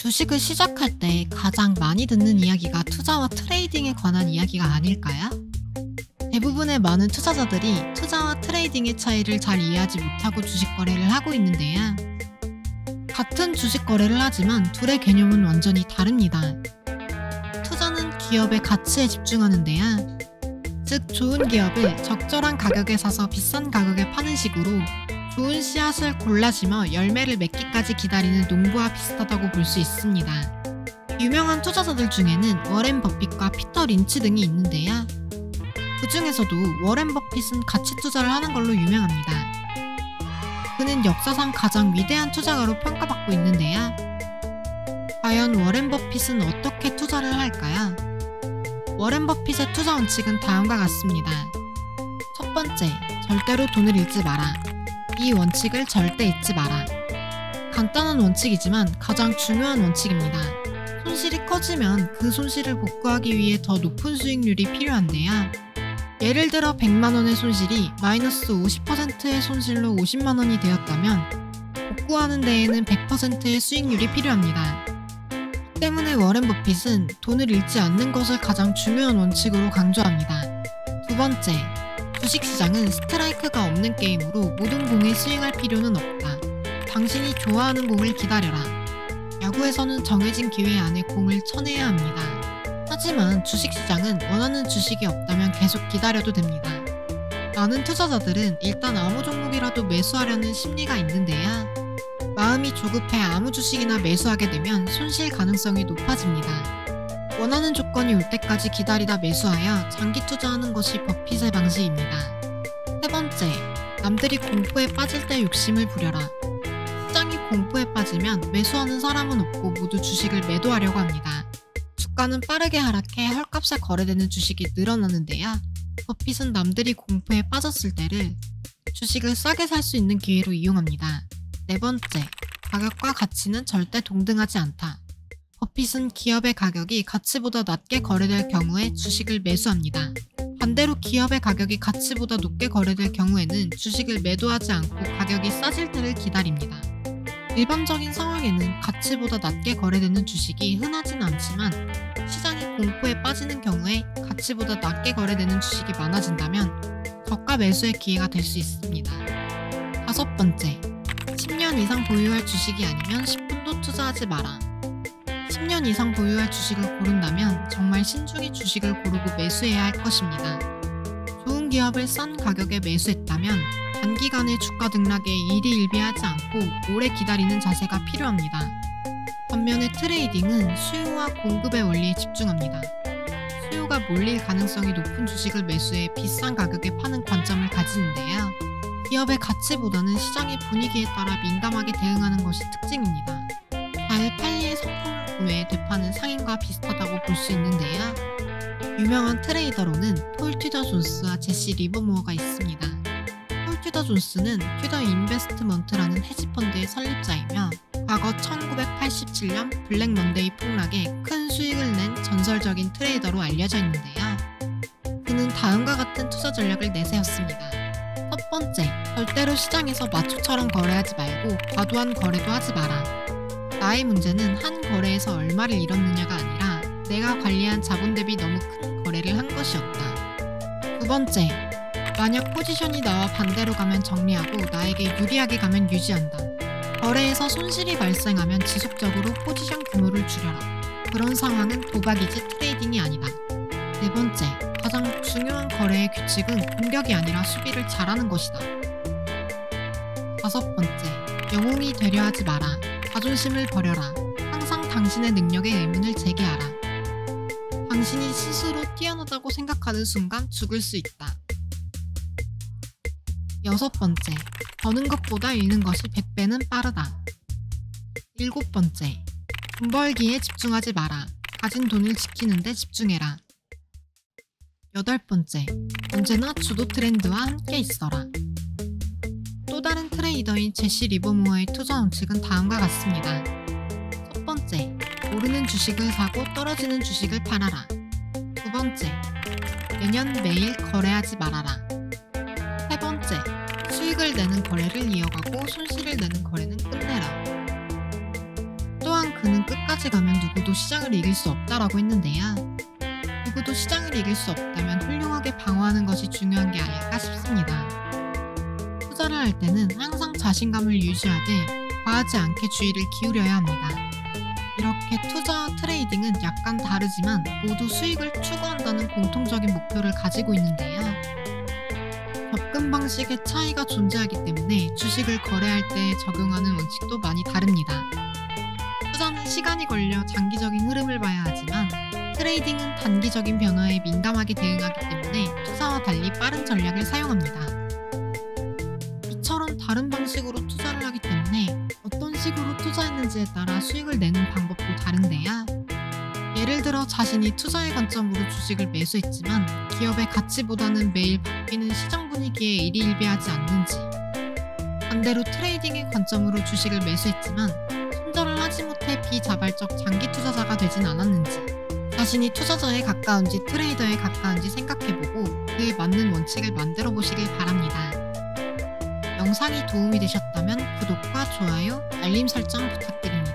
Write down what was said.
주식을 시작할 때 가장 많이 듣는 이야기가 투자와 트레이딩에 관한 이야기가 아닐까요? 대부분의 많은 투자자들이 투자와 트레이딩의 차이를 잘 이해하지 못하고 주식 거래를 하고 있는데요. 같은 주식 거래를 하지만 둘의 개념은 완전히 다릅니다. 투자는 기업의 가치에 집중하는데요. 즉 좋은 기업을 적절한 가격에 사서 비싼 가격에 파는 식으로 좋은 씨앗을 골라 심어 열매를 맺기까지 기다리는 농부와 비슷하다고 볼 수 있습니다. 유명한 투자자들 중에는 워렌 버핏과 피터 린치 등이 있는데요. 그 중에서도 워렌 버핏은 가치 투자를 하는 걸로 유명합니다. 그는 역사상 가장 위대한 투자가로 평가받고 있는데요. 과연 워렌 버핏은 어떻게 투자를 할까요? 워렌 버핏의 투자 원칙은 다음과 같습니다. 첫 번째, 절대로 돈을 잃지 마라. 이 원칙을 절대 잊지 마라. 간단한 원칙이지만 가장 중요한 원칙입니다. 손실이 커지면 그 손실을 복구하기 위해 더 높은 수익률이 필요한데요. 예를 들어 100만원의 손실이 마이너스 50%의 손실로 50만원이 되었다면 복구하는 데에는 100%의 수익률이 필요합니다. 때문에 워렌 버핏은 돈을 잃지 않는 것을 가장 중요한 원칙으로 강조합니다. 두 번째, 주식시장은 스트라이크가 없는 게임으로 모든 공에 스윙할 필요는 없다. 당신이 좋아하는 공을 기다려라. 야구에서는 정해진 기회 안에 공을 쳐내야 합니다. 하지만 주식시장은 원하는 주식이 없다면 계속 기다려도 됩니다. 많은 투자자들은 일단 아무 종목이라도 매수하려는 심리가 있는데요. 마음이 조급해 아무 주식이나 매수하게 되면 손실 가능성이 높아집니다. 원하는 조건이 올 때까지 기다리다 매수하여 장기 투자하는 것이 버핏의 방식입니다. 세 번째, 남들이 공포에 빠질 때 욕심을 부려라. 시장이 공포에 빠지면 매수하는 사람은 없고 모두 주식을 매도하려고 합니다. 주가는 빠르게 하락해 헐값에 거래되는 주식이 늘어나는데요. 버핏은 남들이 공포에 빠졌을 때를 주식을 싸게 살 수 있는 기회로 이용합니다. 네 번째, 가격과 가치는 절대 동등하지 않다. 버핏은 기업의 가격이 가치보다 낮게 거래될 경우에 주식을 매수합니다. 반대로 기업의 가격이 가치보다 높게 거래될 경우에는 주식을 매도하지 않고 가격이 싸질 때를 기다립니다. 일반적인 상황에는 가치보다 낮게 거래되는 주식이 흔하진 않지만 시장이 공포에 빠지는 경우에 가치보다 낮게 거래되는 주식이 많아진다면 저가 매수의 기회가 될 수 있습니다. 다섯 번째, 10년 이상 보유할 주식이 아니면 10분도 투자하지 마라. 10년 이상 보유할 주식을 고른다면 정말 신중히 주식을 고르고 매수해야 할 것입니다. 좋은 기업을 싼 가격에 매수했다면 단기간의 주가 등락에 일희일비하지 않고 오래 기다리는 자세가 필요합니다. 반면에 트레이딩은 수요와 공급의 원리에 집중합니다. 수요가 몰릴 가능성이 높은 주식을 매수해 비싼 가격에 파는 관점을 가지는데요. 기업의 가치보다는 시장의 분위기에 따라 민감하게 대응하는 것이 특징입니다. 잘 팔릴 상품을 구매해 되파는 상인과 비슷하다고 볼 수 있는데요. 유명한 트레이더로는 폴 튜더 존스와 제시 리버모어가 있습니다. 폴 튜더 존스는 튜더 인베스트먼트라는 헤지펀드의 설립자이며 과거 1987년 블랙 먼데이 폭락에 큰 수익을 낸 전설적인 트레이더로 알려져 있는데요. 그는 다음과 같은 투자 전략을 내세웠습니다. 첫 번째, 절대로 시장에서 마초처럼 거래하지 말고 과도한 거래도 하지 마라. 나의 문제는 한 거래에서 얼마를 잃었느냐가 아니라 내가 관리한 자본 대비 너무 큰 거래를 한 것이었다. 두 번째, 만약 포지션이 나와 반대로 가면 정리하고 나에게 유리하게 가면 유지한다. 거래에서 손실이 발생하면 지속적으로 포지션 규모를 줄여라. 그런 상황은 도박이지 트레이딩이 아니다. 네 번째, 가장 중요한 거래의 규칙은 공격이 아니라 수비를 잘하는 것이다. 다섯 번째, 영웅이 되려 하지 마라. 자존심을 버려라. 항상 당신의 능력에 의문을 제기하라. 당신이 스스로 뛰어나다고 생각하는 순간 죽을 수 있다. 여섯 번째, 버는 것보다 잃는 것이 100배는 빠르다. 일곱 번째, 돈 벌기에 집중하지 마라. 가진 돈을 지키는 데 집중해라. 여덟 번째, 언제나 주도 트렌드와 함께 있어라. 또 다른 트레이더인 제시 리버모어의 투자 원칙은 다음과 같습니다. 첫 번째, 오르는 주식을 사고 떨어지는 주식을 팔아라. 두 번째, 매년 매일 거래하지 말아라. 세 번째, 수익을 내는 거래를 이어가고 손실을 내는 거래는 끝내라. 또한 그는 끝까지 가면 누구도 시장을 이길 수 없다라고 했는데요. 누구도 시장을 이길 수 없다면 훌륭하게 방어하는 것이 중요한 게 아닐까 싶습니다. 투자를 할 때는 항상 자신감을 유지하되 과하지 않게 주의를 기울여야 합니다. 이렇게 투자와 트레이딩은 약간 다르지만 모두 수익을 추구한다는 공통적인 목표를 가지고 있는데요. 접근 방식의 차이가 존재하기 때문에 주식을 거래할 때 적용하는 원칙도 많이 다릅니다. 투자는 시간이 걸려 장기적인 흐름을 봐야 하지만 트레이딩은 단기적인 변화에 민감하게 대응하기 때문에 투자와 달리 빠른 전략을 사용합니다. 이처럼 다른 방식으로 투자를 하기 때문에 어떤 식으로 투자했는지에 따라 수익을 내는 방법도 다른데요. 예를 들어 자신이 투자의 관점으로 주식을 매수했지만 기업의 가치보다는 매일 바뀌는 시장 분위기에 일희일비하지 않는지, 반대로 트레이딩의 관점으로 주식을 매수했지만 손절을 하지 못해 비자발적 장기 투자자가 되진 않았는지, 자신이 투자자에 가까운지 트레이더에 가까운지 생각해보고 그에 맞는 원칙을 만들어 보시길 바랍니다. 영상이 도움이 되셨다면 구독과 좋아요, 알림 설정 부탁드립니다.